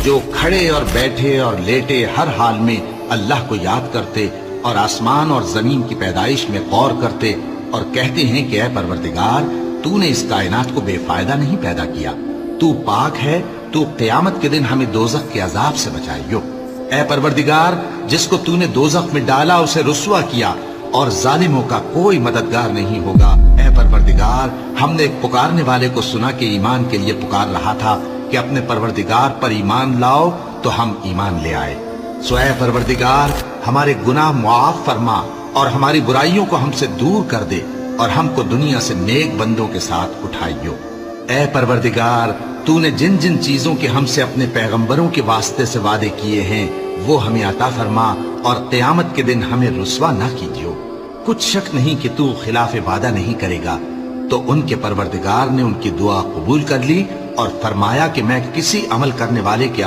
جو کھڑے اور بیٹھے اور لیٹے ہر حال میں اللہ کو یاد کرتے اور آسمان اور زمین کی پیدائش میں غور کرتے اور کہتے ہیں کہ اے پروردگار تو نے اس کائنات کو بے فائدہ نہیں پیدا کیا، تو پاک ہے، تو قیامت کے دن ہمیں دوزخ کے عذاب سے بچائیو۔ اے پروردگار جس کو تو نے دوزخ میں ڈالا اسے رسوا کیا اور ظالموں کا کوئی مددگار نہیں ہوگا۔ اے پروردگار ہم نے ایک پکارنے والے کو سنا کہ ایمان کے لیے پکار رہا تھا کہ اپنے پروردگار پر ایمان لاؤ، تو ہم ایمان لے آئے۔ سو اے پروردگار ہمارے گناہ معاف فرما اور ہماری برائیوں کو ہم سے دور کر دے اور ہم کو دنیا سے نیک بندوں کے ساتھ اٹھائیو۔ اے پروردگار تو نے جن جن چیزوں کے ہم سے اپنے پیغمبروں کے واسطے سے وعدے کیے ہیں وہ ہمیں عطا فرما اور قیامت کے دن ہمیں رسوا نہ کیجیو۔ کچھ شک نہیں کہ تو خلاف وعدہ نہیں کرے گا۔ تو ان کے پروردگار نے ان کی دعا قبول کر لی اور فرمایا کہ میں کسی عمل کرنے والے کے